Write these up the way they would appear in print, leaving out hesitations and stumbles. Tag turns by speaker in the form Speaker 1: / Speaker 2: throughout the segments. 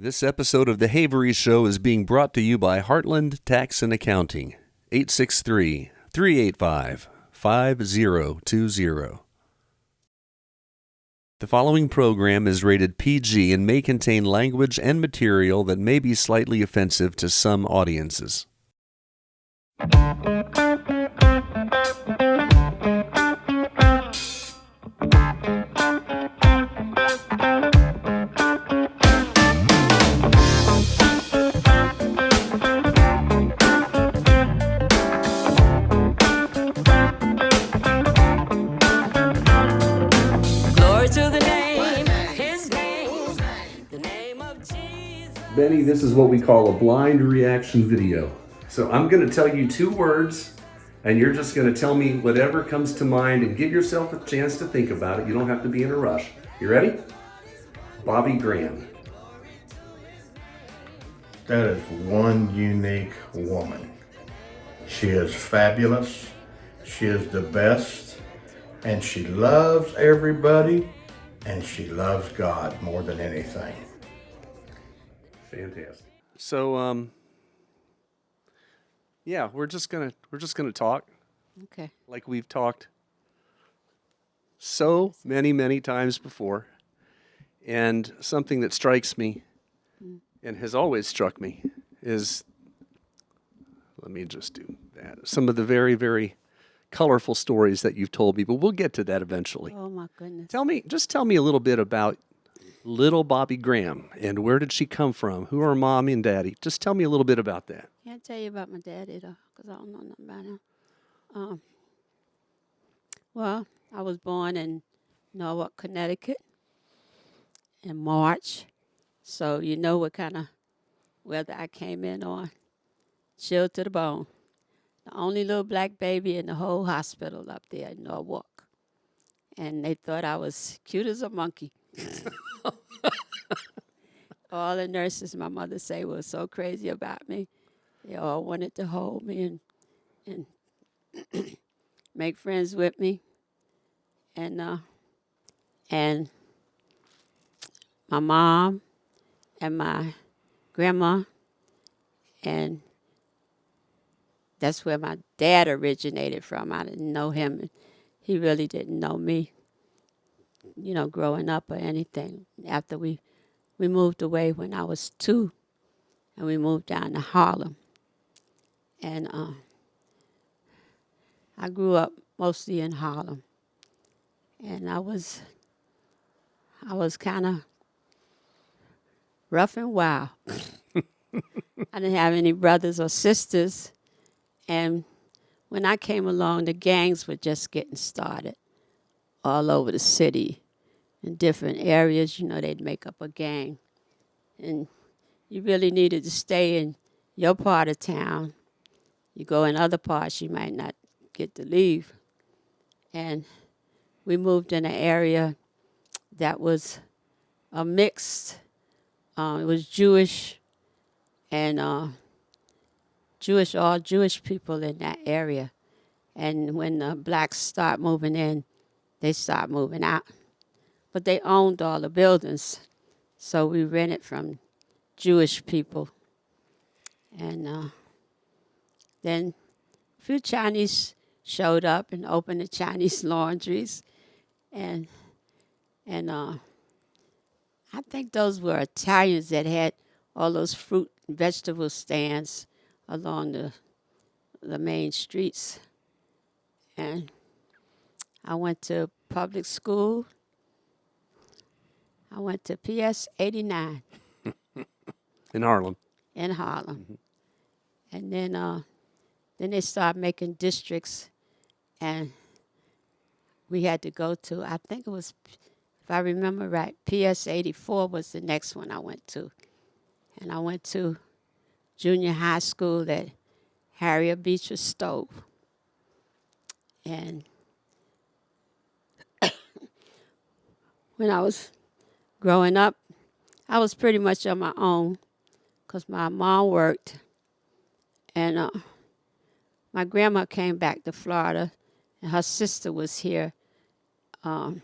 Speaker 1: This episode of The Havery Show is being brought to you by Heartland Tax and Accounting, 863-385-5020. The following program is rated PG and may contain language and material that may be slightly offensive to some audiences. Benny, this is what we call a blind reaction video. So I'm going to tell you two words, and you're just going to tell me whatever comes to mind and give yourself a chance to think about it. You don't have to be in a rush. You ready? Bobbie Graham.
Speaker 2: That is one unique woman. She is fabulous. She is the best. And she loves everybody. And she loves God more than anything.
Speaker 1: Fantastic. So, yeah, we're just gonna talk.
Speaker 3: Okay.
Speaker 1: Like we've talked so many times before. And something that strikes me and has always struck me is, let me just do that. Some of the very, very colorful stories that you've told me, but we'll get to that eventually.
Speaker 3: Oh my goodness.
Speaker 1: Tell me a little bit about little Bobbie Graham, and where did she come from? Who are mommy and daddy? Just tell me a little bit about that.
Speaker 3: Can't tell you about my daddy though, because I don't know nothing about him. Well, I was born in Norwalk, Connecticut in March, so you know what kind of weather I came in on. Chilled to the bone. The only little black baby in the whole hospital up there in Norwalk. And they thought I was cute as a monkey. All the nurses, my mother say, were so crazy about me. They all wanted to hold me and make friends with me. And my mom and my grandma, and that's where my dad originated from. I didn't know him. He really didn't know me, you know, growing up or anything. After we moved away when I was 2, and we moved down to Harlem. And I grew up mostly in Harlem. And I was kind of rough and wild. I didn't have any brothers or sisters. And when I came along, the gangs were just getting started all over the city. In different areas, you know, they'd make up a gang. And you really needed to stay in your part of town. You go in other parts, you might not get to leave. And we moved in an area that was a mixed, it was Jewish and all Jewish people in that area. And when the blacks start moving in, they start moving out. But they owned all the buildings, so we rented from Jewish people. And then a few Chinese showed up and opened the Chinese laundries. And I think those were Italians that had all those fruit and vegetable stands along the main streets. And I went to public school. I went to PS 89.
Speaker 1: In Harlem.
Speaker 3: In Harlem. Mm-hmm. And then they started making districts, and we had to go to, I think it was, if I remember right, PS 84 was the next one I went to. And I went to junior high school at Harriet Beecher Stowe. And when I was growing up, I was pretty much on my own because my mom worked. And my grandma came back to Florida, and her sister was here in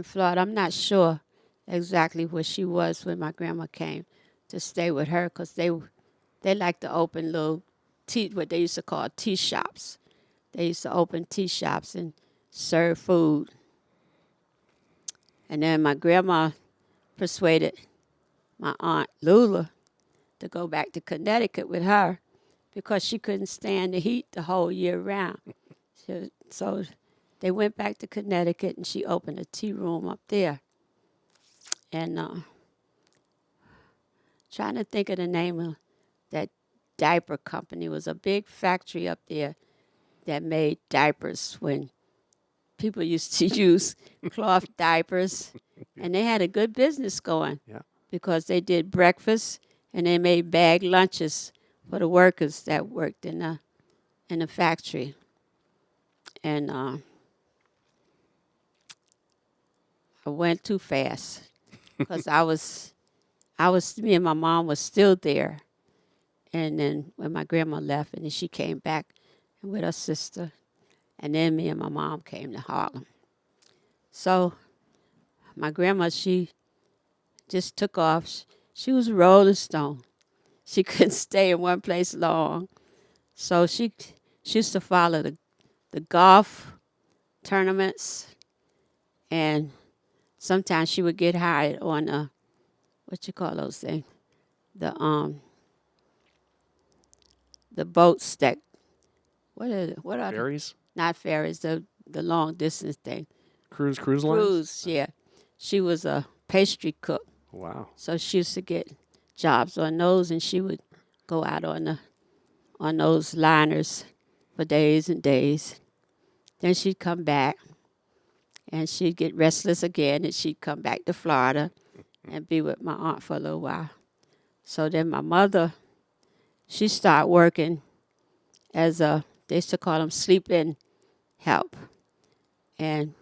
Speaker 3: Florida. I'm not sure exactly where she was when my grandma came to stay with her, because they like to open little tea, what they used to call tea shops. They used to open tea shops and serve food. And then my grandma persuaded my aunt Lula to go back to Connecticut with her because she couldn't stand the heat the whole year round. So they went back to Connecticut, and she opened a tea room up there. And trying to think of the name of that diaper company. It was a big factory up there that made diapers when people used to use cloth diapers. And they had a good business going
Speaker 1: Yeah.
Speaker 3: because they did breakfast and they made bag lunches for the workers that worked in the factory. And I went too fast because me and my mom was still there. And then when my grandma left, and then she came back and with her sister, and then me and my mom came to Harlem. So my grandma, she just took off. She was a rolling stone. She couldn't stay in one place long. So she used to follow the golf tournaments, and sometimes she would get hired on what you call those things, the boats that what are
Speaker 1: Ferries?
Speaker 3: not ferries, the long distance thing.
Speaker 1: Cruise lines?
Speaker 3: Cruise, yeah. She was a pastry cook.
Speaker 1: Wow.
Speaker 3: So she used to get jobs on those, and she would go out on those liners for days and days. Then she'd come back, and she'd get restless again, and she'd come back to Florida and be with my aunt for a little while. So then my mother, she started working as they used to call them sleep-in help. And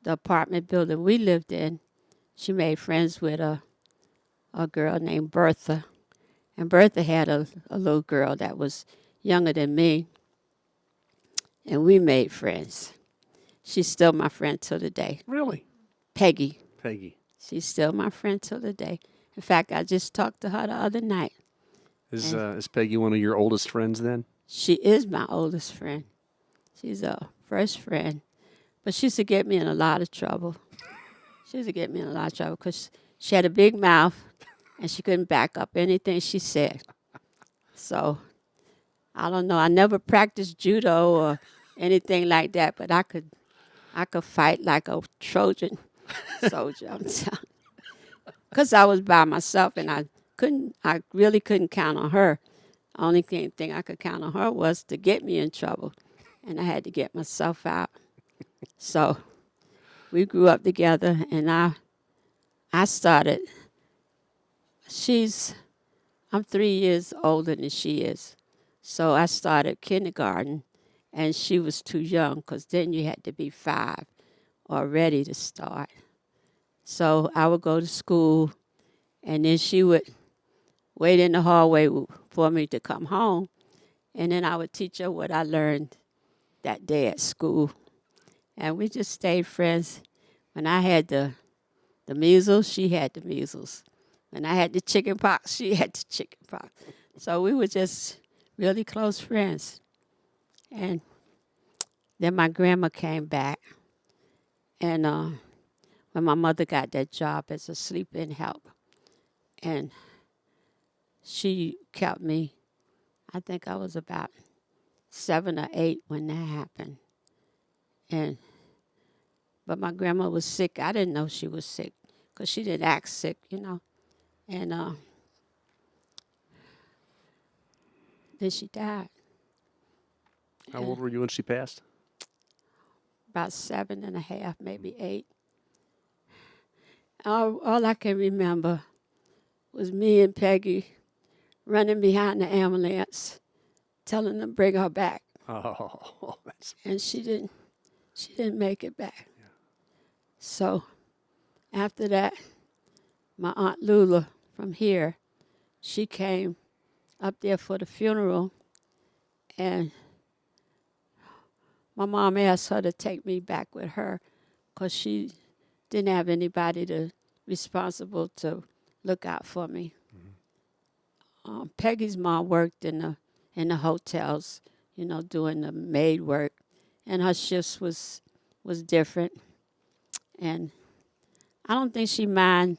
Speaker 3: the apartment building we lived in, she made friends with a girl named Bertha. And Bertha had a little girl that was younger than me, and we made friends. She's still my friend till the day.
Speaker 1: Really?
Speaker 3: Peggy.
Speaker 1: Peggy.
Speaker 3: She's still my friend till the day. In fact, I just talked to her the other night.
Speaker 1: Is Peggy one of your oldest friends then?
Speaker 3: She is my oldest friend. She's a first friend. But she used to get me in a lot of trouble. She used to get me in a lot of trouble because she had a big mouth and she couldn't back up anything she said. So, I don't know. I never practiced judo or anything like that, but I could fight like a Trojan soldier. I'm telling you. Because I was by myself and I really couldn't count on her. Only thing I could count on her was to get me in trouble, and I had to get myself out. So we grew up together, and I started. I'm 3 years older than she is, so I started kindergarten, and she was too young because then you had to be 5 or ready to start. So I would go to school, and then she would wait in the hallway for me to come home, and then I would teach her what I learned that day at school. And we just stayed friends. When I had the measles, she had the measles. When I had the chicken pox, she had the chicken pox. So we were just really close friends. And then my grandma came back, and when my mother got that job as a sleep-in help, and she kept me. I think I was about 7 or 8 when that happened. But my grandma was sick. I didn't know she was sick because she didn't act sick, And then she died.
Speaker 1: How old were you when she passed?
Speaker 3: About 7 and a half, maybe 8. All I can remember was me and Peggy running behind the ambulance, telling them to bring her back.
Speaker 1: Oh, that's...
Speaker 3: And she didn't make it back. Yeah. So after that, my Aunt Lula from here, she came up there for the funeral, and my mom asked her to take me back with her because she didn't have anybody responsible to look out for me. Peggy's mom worked in the hotels, doing the maid work, and her shifts was different. And I don't think she mind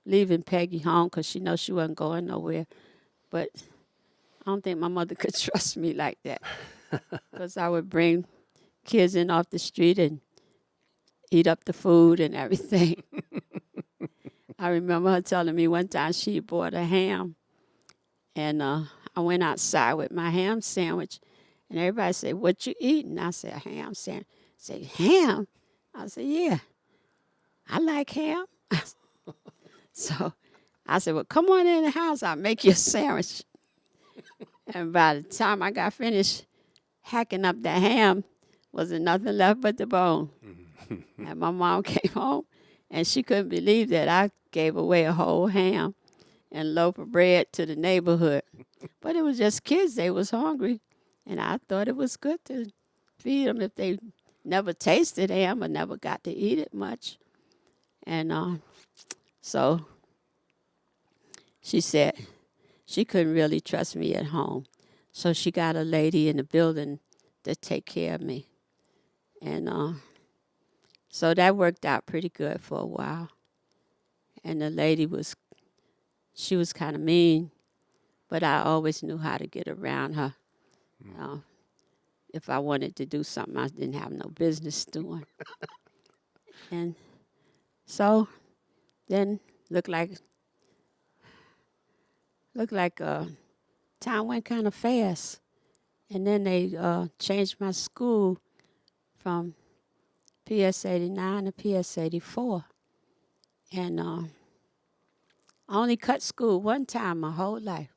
Speaker 3: leaving Peggy home because she knows she wasn't going nowhere. But I don't think my mother could trust me like that because I would bring kids in off the street and eat up the food and everything. I remember her telling me one time she bought a ham, and I went outside with my ham sandwich, and everybody said, "What you eating?" I said, "A ham sandwich." Say, "Ham?" I said, "Yeah, I like ham." So I said, "Well, come on in the house. I'll make you a sandwich." And by the time I got finished hacking up the ham, wasn't nothing left but the bone. And my mom came home, and she couldn't believe that I gave away a whole ham and a loaf of bread to the neighborhood. But it was just kids. They was hungry, and I thought it was good to feed them if they never tasted ham or never got to eat it much. And so she said she couldn't really trust me at home. So she got a lady in the building to take care of me. And so that worked out pretty good for a while. And the lady she was kind of mean, but I always knew how to get around her. If I wanted to do something I didn't have no business doing. And so then looked like time went kind of fast. And then they changed my school from PS 89 to PS 84. And I only cut school one time my whole life.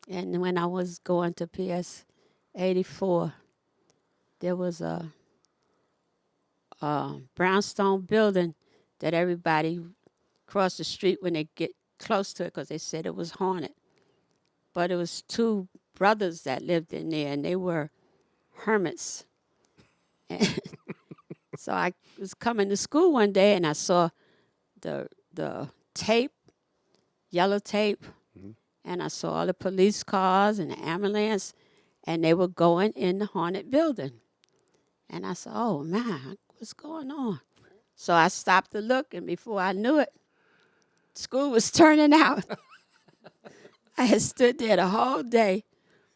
Speaker 3: And when I was going to PS 84, there was a brownstone building that everybody crossed the street when they get close to it because they said it was haunted. But it was two brothers that lived in there, and they were hermits. And so I was coming to school one day, and I saw the tape, yellow tape, and I saw all the police cars and the ambulance, and they were going in the haunted building. And I said, "Oh, man, what's going on?" So I stopped to look, and before I knew it, school was turning out. I had stood there the whole day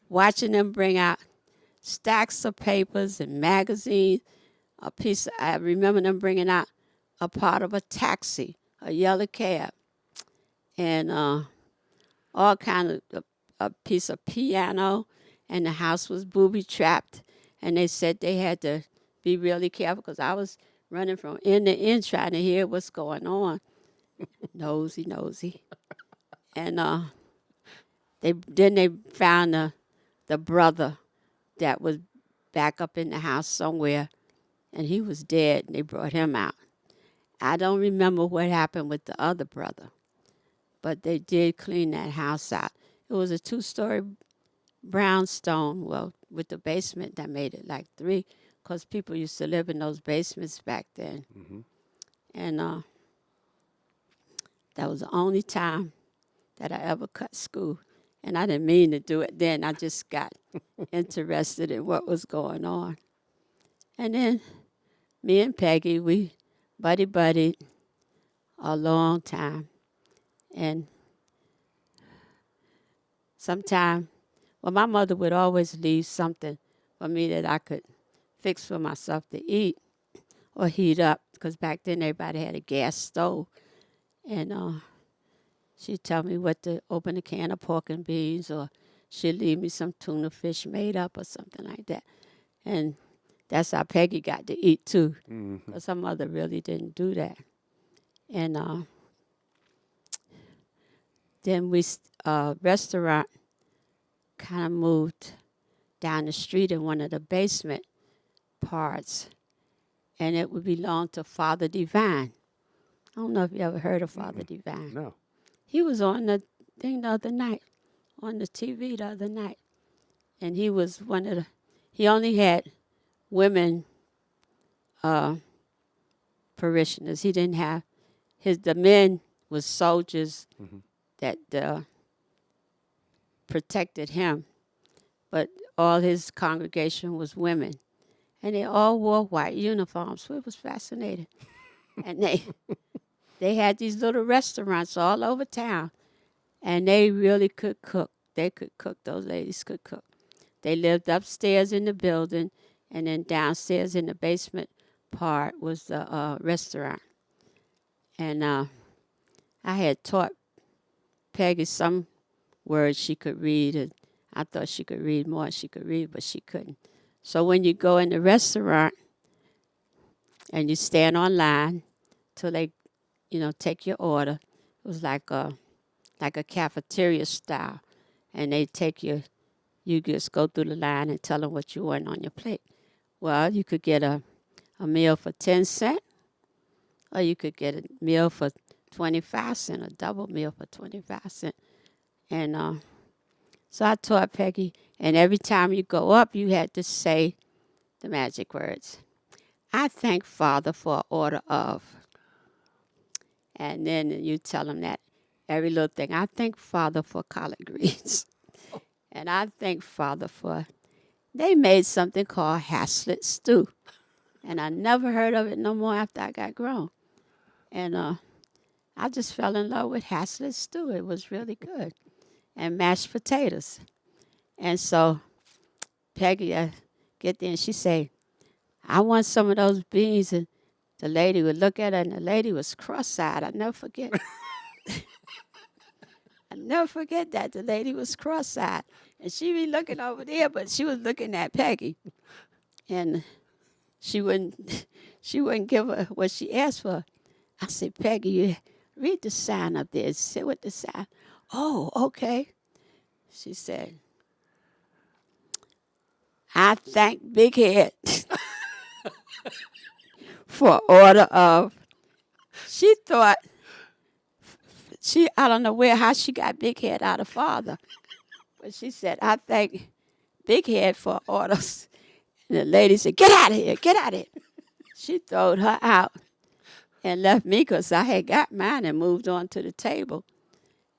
Speaker 3: watching them bring out stacks of papers and magazines. I remember them bringing out a part of a taxi, a yellow cab, and all kind of a piece of piano, and the house was booby-trapped. And they said they had to be really careful because I was running from end to end trying to hear what's going on. Nosy. And they found the brother that was back up in the house somewhere, and he was dead, and they brought him out. I don't remember what happened with the other brother, but they did clean that house out. It was a 2-story brownstone, well, with the basement that made it like 3, because people used to live in those basements back then. And that was the only time that I ever cut school. And I didn't mean to do it then. I just got interested in what was going on. And then me and Peggy, we buddy-buddied a long time. And sometime, well, my mother would always leave something for me that I could fix for myself to eat or heat up, because back then everybody had a gas stove. And she'd tell me what to open a can of pork and beans, or she'd leave me some tuna fish made up or something like that. And that's how Peggy got to eat too, because her mother really didn't do that. And then restaurant kind of moved down the street in one of the basement parts, and it would belong to Father Divine. I don't know if you ever heard of Father Divine.
Speaker 1: No.
Speaker 3: He was on the thing the other night, on the TV the other night, and he was he only had women parishioners. He didn't have the men was soldiers that protected him, but all his congregation was women, and they all wore white uniforms. So it was fascinating, and they had these little restaurants all over town, and they really could cook. They could cook. Those ladies could cook. They lived upstairs in the building, and then downstairs in the basement part was the restaurant. And I had taught Peggy some words she could read, and I thought she could read more than she could read, but she couldn't. So when you go in the restaurant and you stand on line till they, take your order, it was like a cafeteria style, and they take you just go through the line and tell them what you want on your plate. Well, you could get a meal for 10 cents, or you could get a meal for 25 cents, a double meal for 25 cents. And so I taught Peggy, and every time you go up, you had to say the magic words. I thank Father for an order of. And then you tell them that every little thing. I thank Father for collard greens. And I thank Father for, they made something called haslet stew. And I never heard of it no more after I got grown. And I just fell in love with haslet stew. It was really good. And mashed potatoes. And so Peggy get there and she say, I want some of those beans. And the lady would look at her, and the lady was cross-eyed. I never forget. I never forget that. The lady was cross-eyed. And she be looking over there, but she was looking at Peggy. And she wouldn't give her what she asked for. I said, Peggy, you read the sign up there. Sit with the sign. Oh, okay. She said, I thank Big Head for order of. She thought, I don't know how she got Big Head out of Father. But she said, I thank Big Head for orders. And the lady said, get out of here, get out of here. She throwed her out and left me because I had got mine and moved on to the table.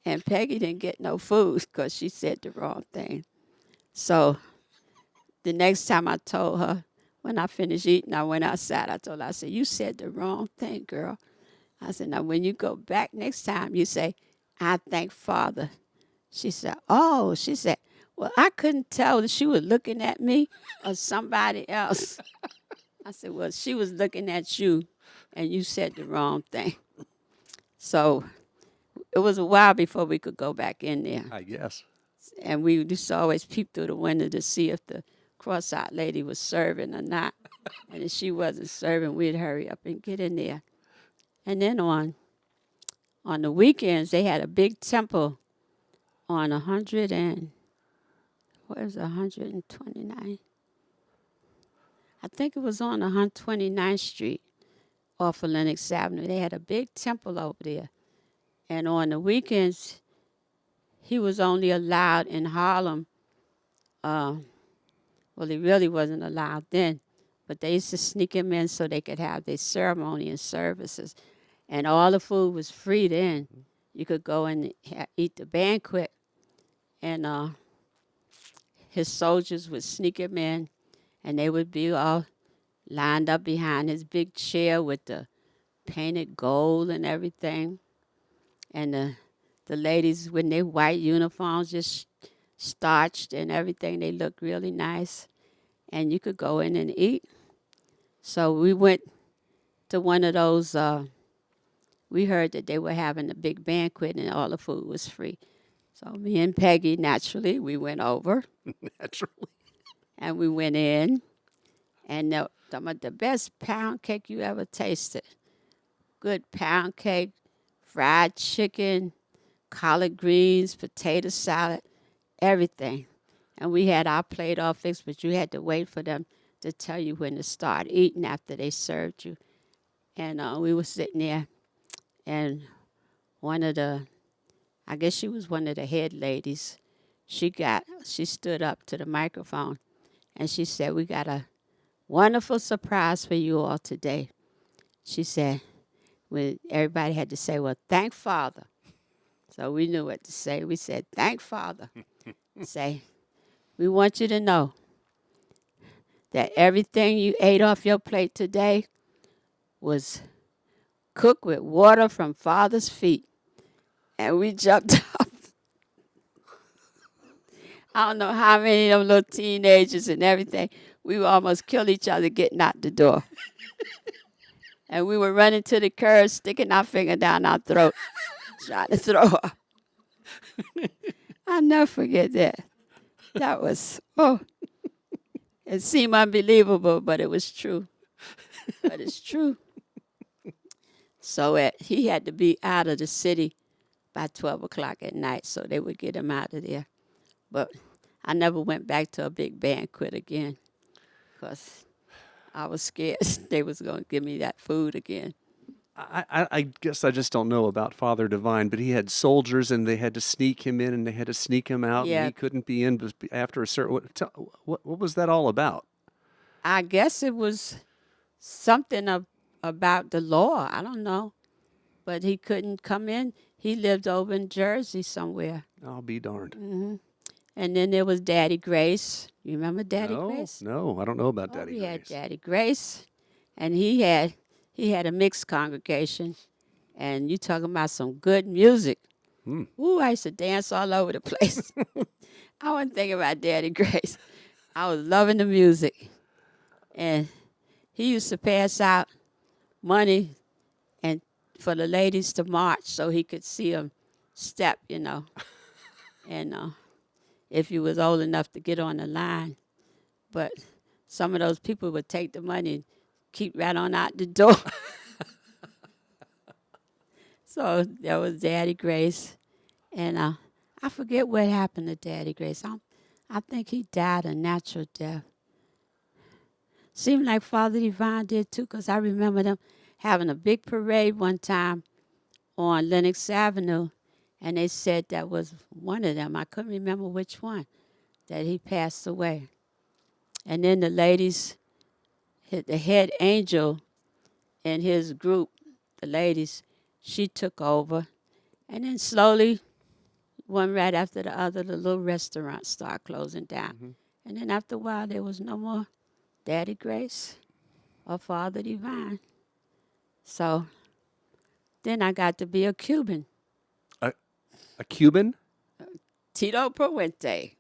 Speaker 3: And Peggy didn't get no food because she said the wrong thing. So the next time I told her, when I finished eating, I went outside. I told her, I said, you said the wrong thing, girl. I said, now when you go back next time, you say, I thank Father. She said, oh, she said, well, I couldn't tell if she was looking at me or somebody else. I said, well, she was looking at you, and you said the wrong thing. So it was a while before we could go back in there.
Speaker 1: I guess.
Speaker 3: And we used to always peep through the window to see if the cross-eyed lady was serving or not. And if she wasn't serving, we'd hurry up and get in there. And then on the weekends, they had a big temple on 129? I think it was on 129th Street off of Lenox Avenue. They had a big temple over there. And on the weekends, he was only allowed in Harlem. Well, he really wasn't allowed then, but they used to sneak him in so they could have their ceremony and services. And all the food was free then. You could go and eat the banquet, and his soldiers would sneak him in, and they would be all lined up behind his big chair with the painted gold and everything. And the ladies with their white uniforms, just starched and everything, they looked really nice. And you could go in and eat. So we went to one of those, we heard that they were having a big banquet and all the food was free. So me and Peggy, naturally, we went over.
Speaker 1: Naturally.
Speaker 3: And we went in. And the best pound cake you ever tasted. Good pound cake, fried chicken, collard greens, potato salad, everything. And we had our plate all fixed, but you had to wait for them to tell you when to start eating after they served you. And we were sitting there, and I guess she was one of the head ladies, she stood up to the microphone, and she said, we got a wonderful surprise for you all today. she said, when everybody had to say, well, thank Father. So we knew what to say. We said, thank Father. Say, we want you to know that everything you ate off your plate today was cooked with water from Father's feet. And we jumped up. I don't know how many of them little teenagers and everything. We would almost kill each other getting out the door. And we were running to the curb, sticking our finger down our throat, trying to throw up. I'll never forget that. That was, it seemed unbelievable, but it was true. But it's true. So he had to be out of the city by 12 o'clock at night, so they would get him out of there. But I never went back to a big banquet again because I was scared they was going to give me that food again.
Speaker 1: I guess I just don't know about Father Divine, but he had soldiers, and they had to sneak him in, and they had to sneak him out,
Speaker 3: Yeah.
Speaker 1: and he couldn't be in after a certain. What was that all about?
Speaker 3: I guess it was something about the law. I don't know. But he couldn't come in. He lived over in Jersey somewhere.
Speaker 1: I'll be darned.
Speaker 3: Hmm. And then there was Daddy Grace. You remember Daddy Grace?
Speaker 1: No, I don't know about
Speaker 3: Oh,
Speaker 1: Daddy
Speaker 3: we
Speaker 1: Grace.
Speaker 3: had Daddy Grace, and he had a mixed congregation, and you talking about some good music. Ooh, I used to dance all over the place. I wasn't thinking about Daddy Grace. I was loving the music, and he used to pass out money and for the ladies to march so he could see them step, and if you was old enough to get on the line. But some of those people would take the money and keep right on out the door. So there was Daddy Grace. And I forget what happened to Daddy Grace. I think he died a natural death. Seemed like Father Divine did too, because I remember them having a big parade one time on Lenox Avenue. And they said that was one of them. I couldn't remember which one, that he passed away. And then the ladies, the head angel in his group, the ladies, she took over. And then slowly, one right after the other, the little restaurants started closing down. Mm-hmm. And then after a while, there was no more Daddy Grace or Father Divine. So then I got to be a Cuban.
Speaker 1: A Cuban?
Speaker 3: Tito Puente.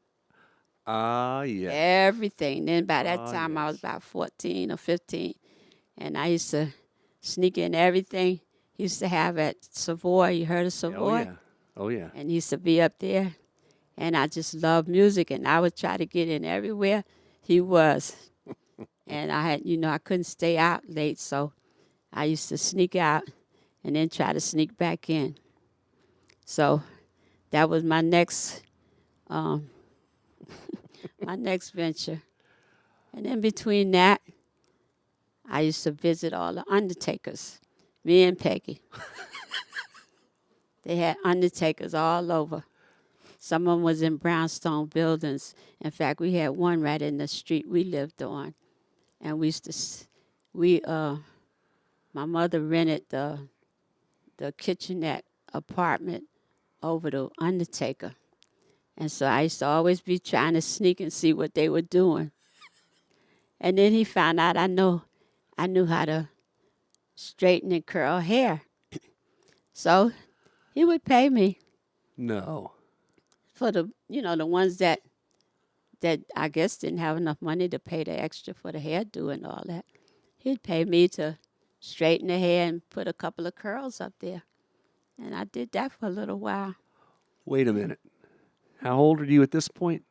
Speaker 1: Ah, yeah.
Speaker 3: Everything. Then by that time,
Speaker 1: yes.
Speaker 3: I was about 14 or 15. And I used to sneak in everything he used to have at Savoy. You heard of Savoy?
Speaker 1: Oh, yeah.
Speaker 3: And he used to be up there. And I just loved music. And I would try to get in everywhere he was. And I had, I couldn't stay out late. So I used to sneak out and then try to sneak back in. So that was my next my next venture. And in between that, I used to visit all the undertakers, me and Peggy. They had undertakers all over. Some of them was in brownstone buildings. In fact, we had one right in the street we lived on. And we used to, my mother rented the kitchenette apartment over the undertaker. And so I used to always be trying to sneak and see what they were doing. And then he found out I knew how to straighten and curl hair. So he would pay me.
Speaker 1: No.
Speaker 3: For the ones that I guess didn't have enough money to pay the extra for the hairdo and all that. He'd pay me to straighten the hair and put a couple of curls up there. And I did that for a little while.
Speaker 1: Wait a minute. How old are you at this point?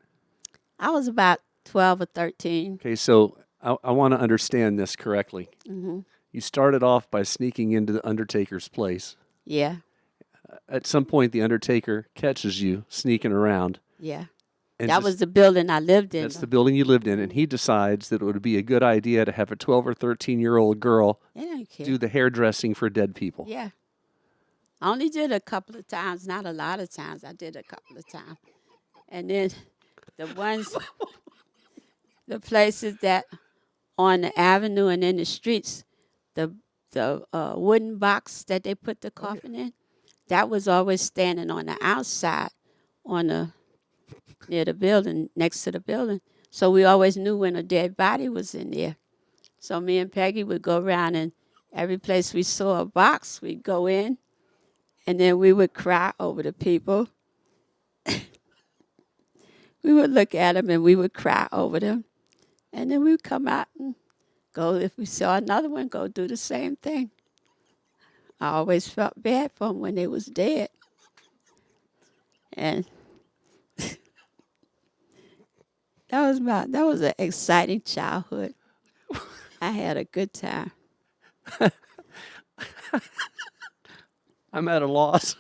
Speaker 3: I was about 12 or 13.
Speaker 1: Okay, so I want to understand this correctly.
Speaker 3: Mm-hmm.
Speaker 1: You started off by sneaking into the Undertaker's place.
Speaker 3: Yeah.
Speaker 1: At some point, the Undertaker catches you sneaking around.
Speaker 3: Yeah.
Speaker 1: And
Speaker 3: that was the building I lived in.
Speaker 1: That's the building you lived in, and he decides that it would be a good idea to have a 12 or 13-year-old girl do the hairdressing for dead people.
Speaker 3: Yeah. I only did a couple of times, not a lot of times. I did a couple of times. And then the places that on the avenue and in the streets, the wooden box that they put the coffin in, that was always standing on the outside, near the building, next to the building. So we always knew when a dead body was in there. So me and Peggy would go around, and every place we saw a box, we'd go in, and then we would cry over the people. We would look at them, and we would cry over them. And then we'd come out and go, if we saw another one, go do the same thing. I always felt bad for them when they was dead. And that was an exciting childhood. I had a good time.
Speaker 1: I'm at a loss.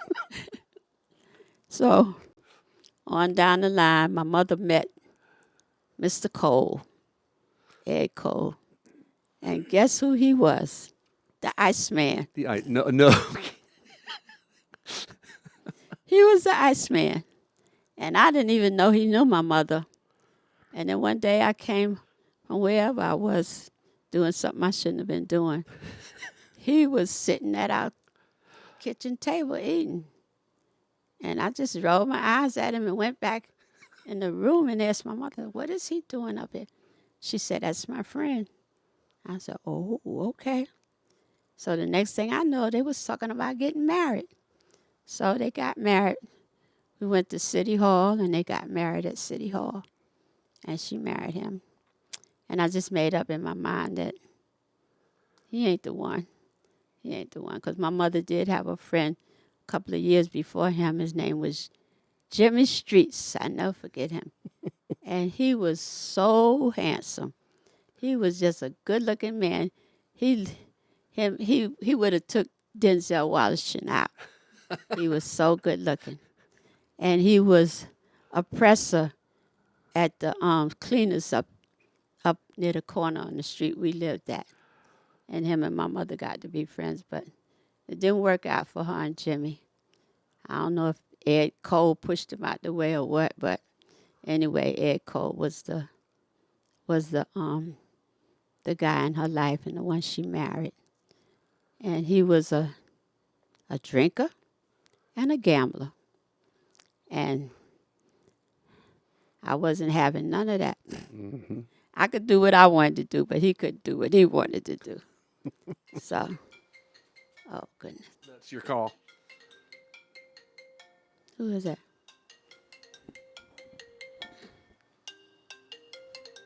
Speaker 3: So on down the line, my mother met Mr. Cole, Ed Cole. And guess who he was? The Iceman.
Speaker 1: No.
Speaker 3: He was the Iceman. And I didn't even know he knew my mother. And then one day I came from wherever I was doing something I shouldn't have been doing. He was sitting at our kitchen table eating. And I just rolled my eyes at him and went back in the room and asked my mother, what is he doing up here? She said, that's my friend. I said, oh, okay. So the next thing I know, they was talking about getting married. So they got married. We went to City Hall, and they got married at City Hall. And she married him. And I just made up in my mind that he ain't the one. He ain't the one. Because my mother did have a friend a couple of years before him. His name was Jimmy Streets. I never forget him. And he was so handsome. He was just a good-looking man. He would have took Denzel Washington out. He was so good-looking. And he was a presser at the cleaners up near the corner on the street we lived at. And him and my mother got to be friends, but it didn't work out for her and Jimmy. I don't know if Ed Cole pushed him out the way or what, but anyway, Ed Cole was the guy in her life and the one she married. And he was a drinker and a gambler. And I wasn't having none of that. Mm-hmm. I could do what I wanted to do, but he couldn't do what he wanted to do. So, oh, goodness.
Speaker 1: That's your call.
Speaker 3: Who is that?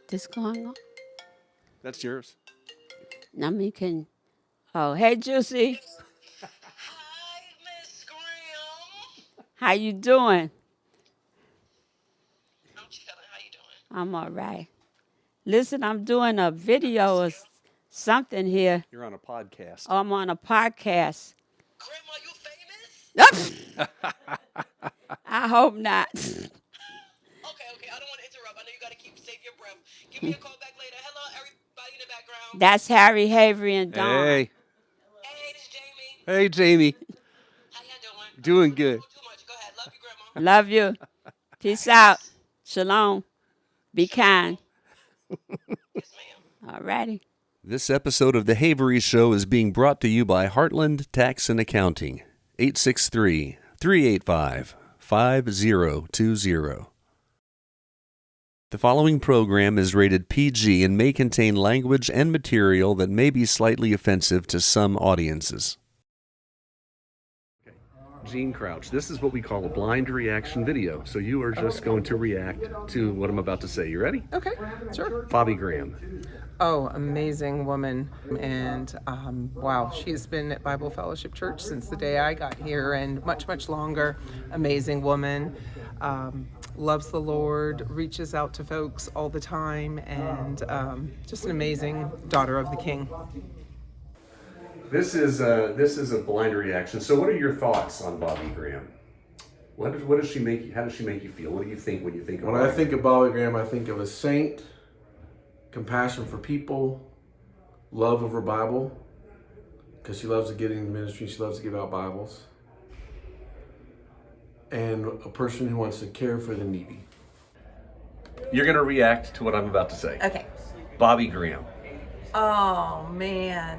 Speaker 3: This going on?
Speaker 1: That's yours.
Speaker 3: Now me can. Oh, hey, Juicy.
Speaker 4: Hi, Miss Graham.
Speaker 3: How you doing?
Speaker 4: I'm chilling. How you doing?
Speaker 3: I'm all right. Listen, I'm doing a video or something here.
Speaker 1: You're on a podcast.
Speaker 3: I'm on a podcast.
Speaker 4: Grandma, you famous?
Speaker 3: I hope not.
Speaker 4: Okay. I don't want to interrupt. I know you got to save your breath. Give me a call back later. Hello, everybody in the background.
Speaker 3: That's Harry, Havery, and Dawn.
Speaker 1: Hey.
Speaker 4: Hey, this is Jamie.
Speaker 1: Hey, Jamie.
Speaker 4: How you doing?
Speaker 1: Doing good.
Speaker 4: Too much. Go ahead. Love you, Grandma.
Speaker 3: Love you. Peace out. Shalom. Be kind.
Speaker 4: Yes, ma'am.
Speaker 3: All righty.
Speaker 1: This episode of The Havery Show is being brought to you by Heartland Tax and Accounting, 863-385-5020. The following program is rated PG and may contain language and material that may be slightly offensive to some audiences. Gene Crouch, this is what we call a blind reaction video. So you are just going to react to what I'm about to say. You ready?
Speaker 5: Okay, sure.
Speaker 1: Bobbie Graham.
Speaker 5: Oh, amazing woman. And wow, she's been at Bible Fellowship Church since the day I got here and much, much longer. Amazing woman. Loves the Lord, reaches out to folks all the time, and just an amazing daughter of the King.
Speaker 1: This is a blind reaction. So what are your thoughts on Bobbie Graham? What does she make you, how does she make you feel? What do you think when you think of
Speaker 6: When I think of Bobbie Graham, I think of a saint, compassion for people, love of her Bible, because she loves to get in the ministry, she loves to give out Bibles, and a person who wants to care for the needy.
Speaker 1: You're going to react to what I'm about to say.
Speaker 5: Okay.
Speaker 1: Bobbie Graham.
Speaker 5: Oh, man.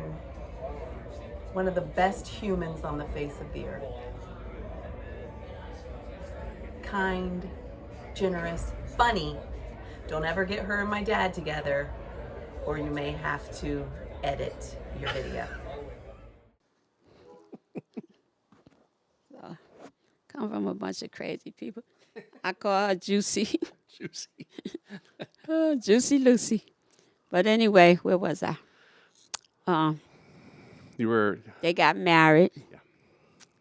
Speaker 7: one of the best humans on the face of the earth. Kind, generous, funny. Don't ever get her and my dad together, or you may have to edit your video.
Speaker 3: Come from a bunch of crazy people. I call her Juicy.
Speaker 1: Juicy.
Speaker 3: Oh, Juicy Lucy. But anyway, where was I?
Speaker 1: You were.
Speaker 3: They got married.
Speaker 1: Yeah.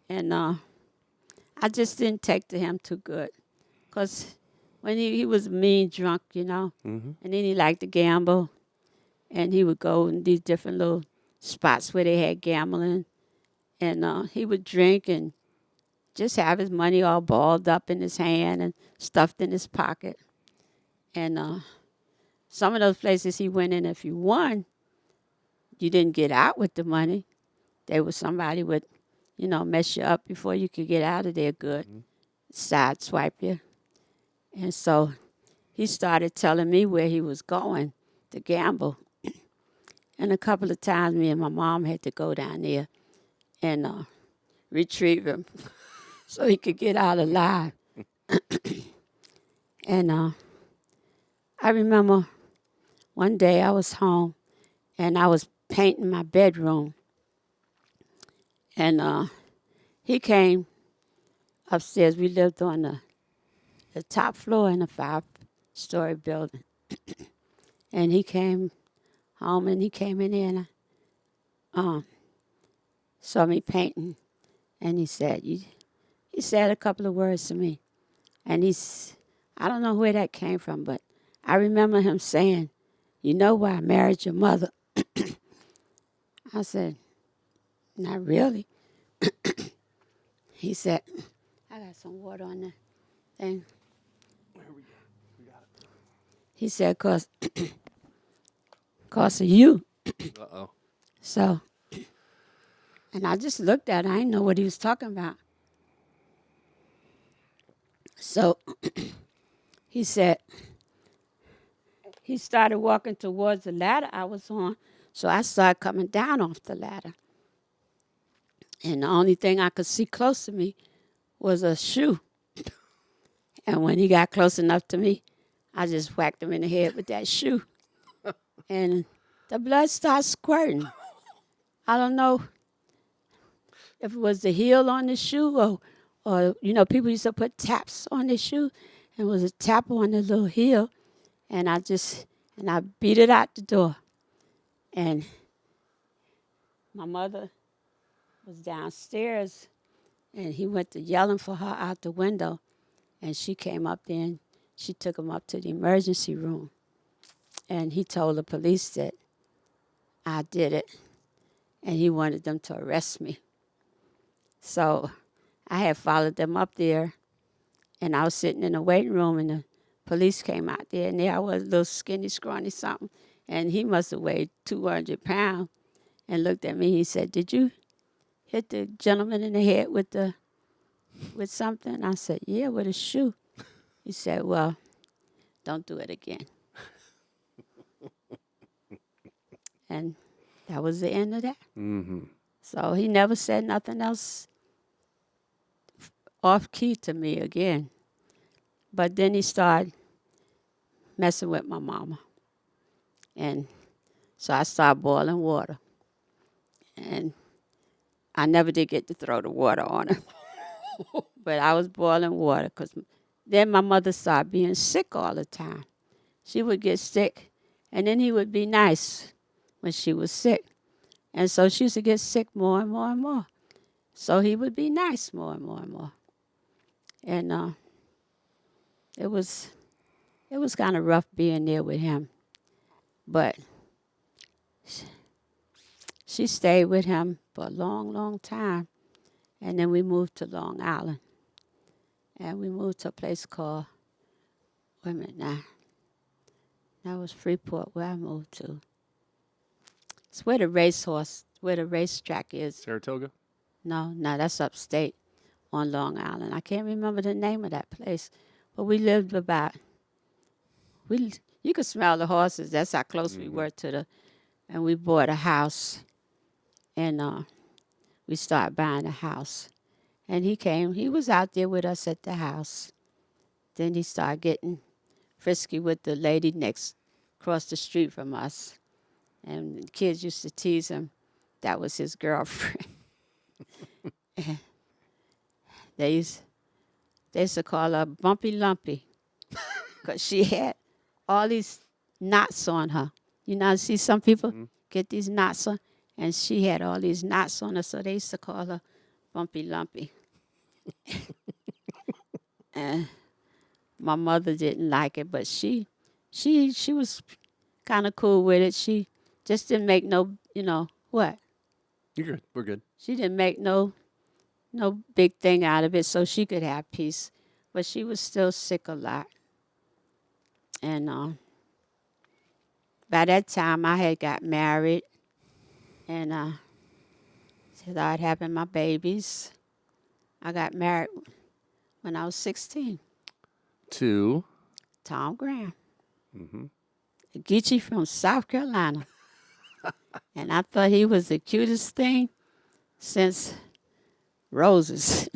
Speaker 3: And I just didn't take to him too good. Because when he was a mean drunk, you know,
Speaker 1: Mm-hmm.
Speaker 3: and then he liked to gamble. And he would go in these different little spots where they had gambling. And he would drink and just have his money all balled up in his hand and stuffed in his pocket. And some of those places he went in, if you won, you didn't get out with the money. There was somebody would, you know, mess you up before you could get out of there good, sideswipe you. And so he started telling me where he was going to gamble. And a couple of times me and my mom had to go down there and retrieve him so he could get out alive. And I remember one day I was home and I was painting my bedroom. And he came upstairs. We lived on the top floor in a 5-story building. And he came home and he came in there and saw me painting. And he said a couple of words to me. And I don't know where that came from, but I remember him saying, "You know why I married your mother?" I said, "Not really." He said, I got some water on the thing.
Speaker 1: Here we go. We got it.
Speaker 3: He said, cause of you.
Speaker 1: Uh-oh.
Speaker 3: So, and I just looked at it. I didn't know what he was talking about. So he said, he started walking towards the ladder I was on. So I started coming down off the ladder. And the only thing I could see close to me was a shoe. And when he got close enough to me, I just whacked him in the head with that shoe. And the blood started squirting. I don't know if it was the heel on the shoe or you know, people used to put taps on the shoe. And it was a tap on the little heel. And I beat it out the door. And my mother was downstairs, and he went to yelling for her out the window. And she came up there, and she took him up to the emergency room. And he told the police that I did it, and he wanted them to arrest me. So I had followed them up there, and I was sitting in the waiting room, and the police came out there, and there I was, a little skinny, scrawny something, and he must have weighed 200 pounds, and looked at me. He said, "Did you hit the gentleman in the head with something?" I said, "Yeah, with a shoe." He said, "Well, don't do it again." And that was the end of that.
Speaker 1: Mm-hmm.
Speaker 3: So he never said nothing else off key to me again. But then he started messing with my mama. And so I started boiling water. And I never did get to throw the water on her. But I was boiling water because then my mother started being sick all the time. She would get sick, and then he would be nice when she was sick. And so she used to get sick more and more and more. So he would be nice more and more and more. And it was kind of rough being there with him. But she stayed with him for a long, long time. And then we moved to Long Island. And we moved to a place called, wait a minute now. That was Freeport where I moved to. It's where the racetrack is.
Speaker 1: Saratoga?
Speaker 3: No, that's upstate on Long Island. I can't remember the name of that place. But we lived you could smell the horses. That's how close we were and we bought a house. And we started buying a house. And he was out there with us at the house. Then he started getting frisky with the lady next across the street from us. And the kids used to tease him. That was his girlfriend. And they used to call her Bumpy Lumpy because she had all these knots on her. You know, see some people get these knots on, and she had all these knots on her, so they used to call her Bumpy Lumpy. And my mother didn't like it, but she was kind of cool with it. She just didn't make no, what?
Speaker 1: You're good. We're good.
Speaker 3: She didn't make no big thing out of it so she could have peace. But she was still sick a lot. And by that time, I had got married and started having my babies. I got married when I was 16.
Speaker 1: To
Speaker 3: Tom Graham. A Geechee from South Carolina. And I thought he was the cutest thing since roses.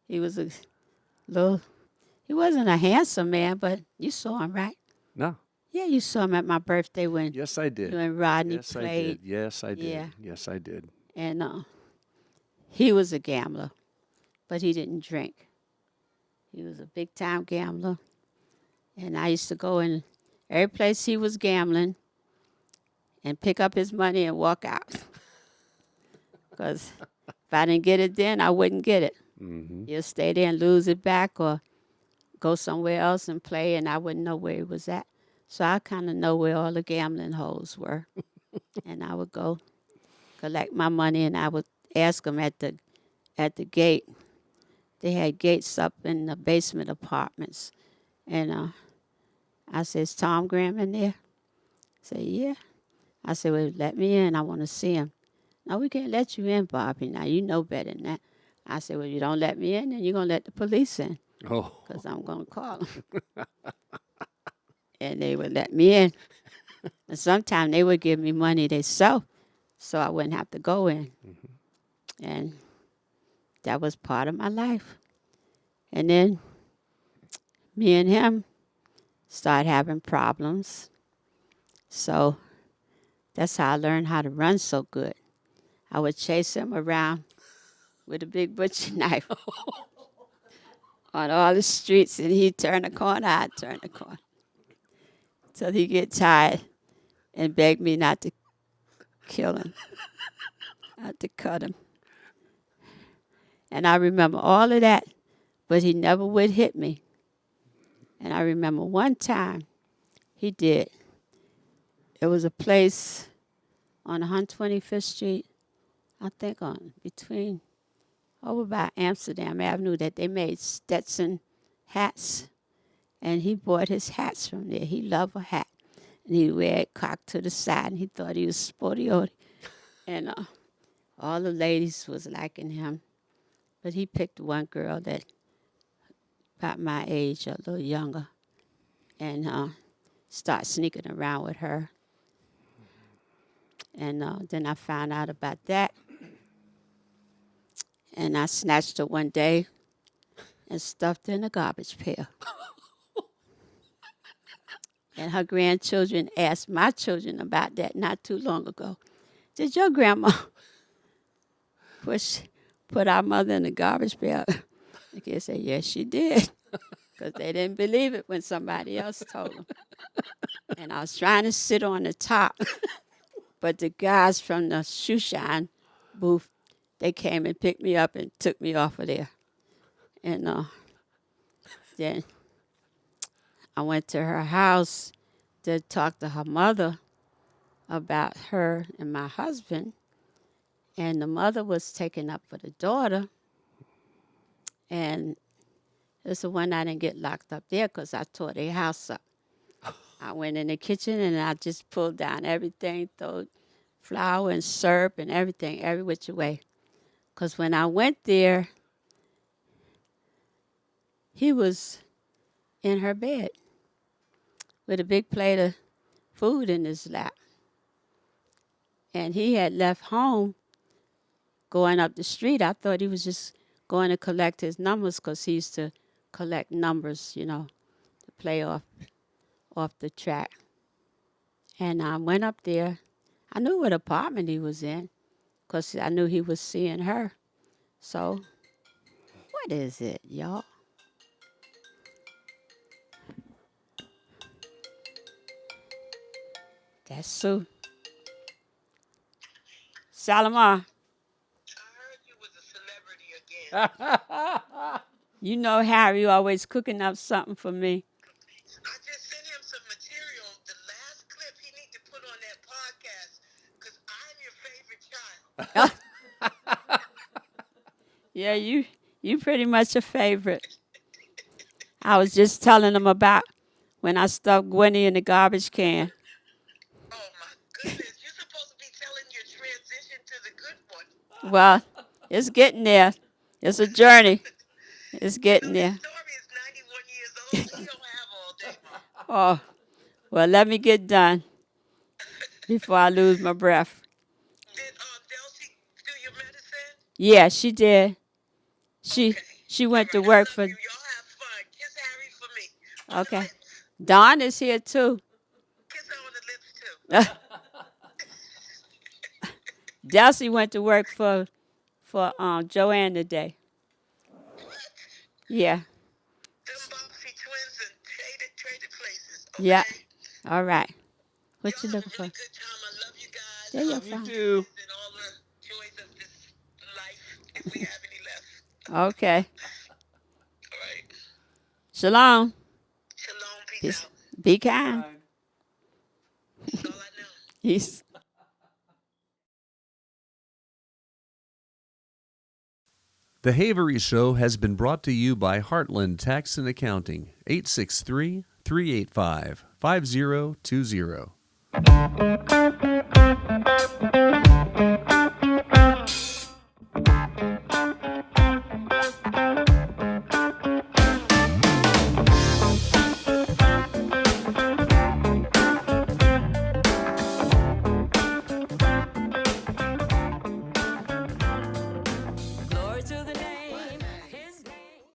Speaker 3: He was he wasn't a handsome man, but you saw him, right?
Speaker 1: no.
Speaker 3: Yeah, you saw him at my birthday when
Speaker 1: Yes, I did.
Speaker 3: you and Rodney
Speaker 1: Yes, I
Speaker 3: played.
Speaker 1: did. Yes, I did.
Speaker 3: Yeah.
Speaker 1: Yes, I did.
Speaker 3: And he was a gambler, but he didn't drink. He was a big-time gambler. And I used to go in every place he was gambling and pick up his money and walk out. Because if I didn't get it then, I wouldn't get it. He'll stay there and lose it back or go somewhere else and play, and I wouldn't know where he was at. So I kind of know where all the gambling holes were. And I would go collect my money, and I would ask them at the gate. They had gates up in the basement apartments. And I said, "Is Tom Graham in there?" I said, "Yeah." I said, "Well, let me in. I want to see him." "No, we can't let you in, Bobbie. Now, you know better than that." I said, "Well, you don't let me in, then you're going to let the police in
Speaker 1: Oh.
Speaker 3: because I'm going to call them." And they would let me in. And sometimes they would give me money themselves so I wouldn't have to go in. And that was part of my life. And then me and him started having problems. So that's how I learned how to run so good. I would chase him around with a big butcher knife on all the streets, and he'd turn the corner, I'd turn the corner. Till he'd get tired and beg me not to kill him, not to cut him. And I remember all of that, but he never would hit me. And I remember one time he did. It was a place on 125th Street, I think over by Amsterdam Avenue, that they made Stetson hats. And he bought his hats from there. He loved a hat. And he'd wear it cocked to the side, and he thought he was sporty-oty. And all the ladies was liking him. But he picked one girl that about my age, a little younger, and started sneaking around with her. And then I found out about that. And I snatched her one day and stuffed her in a garbage pail. And her grandchildren asked my children about that not too long ago. Did your grandma put our mother in the garbage pail? The kids said, yes, she did. Because they didn't believe it when somebody else told them. And I was trying to sit on the top. But the guys from the shoe shine booth, they came and picked me up and took me off of there. And then I went to her house to talk to her mother about her and my husband. And the mother was taken up for the daughter. And it's the one I didn't get locked up there because I tore their house up. I went in the kitchen and I just pulled down everything, threw flour and syrup and everything, every which way. Because when I went there, he was in her bed with a big plate of food in his lap. And he had left home going up the street. I thought he was just going to collect his numbers because he used to collect numbers, to play off the track. And I went up there. I knew what apartment he was in because I knew he was seeing her. So, what is it, y'all? That's Sue. Salamar.
Speaker 4: I heard you was a celebrity again.
Speaker 3: You know Harry always cooking up something for me.
Speaker 4: I just sent him some material. The last clip he need to put on that podcast because I'm your favorite child.
Speaker 3: Yeah, you pretty much a favorite. I was just telling him about when I stuffed Gwenny in the garbage can.
Speaker 4: Oh my goodness, you're supposed to be telling your transition to the good one.
Speaker 3: Well, it's getting there. It's a journey. It's getting
Speaker 4: This
Speaker 3: there.
Speaker 4: story is 91 years old. He don't have all day, Mom.
Speaker 3: Oh, well, let me get done before I lose my breath.
Speaker 4: Did Delcy do your medicine?
Speaker 3: Yeah, she did.
Speaker 4: Okay.
Speaker 3: She went to
Speaker 4: All right,
Speaker 3: work
Speaker 4: I
Speaker 3: for.
Speaker 4: love you. Y'all have fun. Kiss Harry for me. On the
Speaker 3: Okay.
Speaker 4: lips.
Speaker 3: Dawn is here too.
Speaker 4: Kiss her on the lips too.
Speaker 3: Delcy went to work for Joanne today. Yeah.
Speaker 4: Them Bobbie twins and traded places. Okay?
Speaker 3: Yeah. All right. What
Speaker 4: Y'all
Speaker 3: you
Speaker 4: have
Speaker 3: looking
Speaker 4: a
Speaker 3: for?
Speaker 4: really good time. I love you guys.
Speaker 3: There you
Speaker 1: You
Speaker 3: fine.
Speaker 1: too.
Speaker 4: And all the joys of this life, if we have any left.
Speaker 3: Okay.
Speaker 4: All right.
Speaker 3: Shalom.
Speaker 4: Shalom. Peace
Speaker 3: Peace.
Speaker 4: out.
Speaker 3: Be kind.
Speaker 4: That's all I know.
Speaker 3: Peace.
Speaker 1: The Havery Show has been brought to you by Heartland Tax and Accounting, 863-385-5020.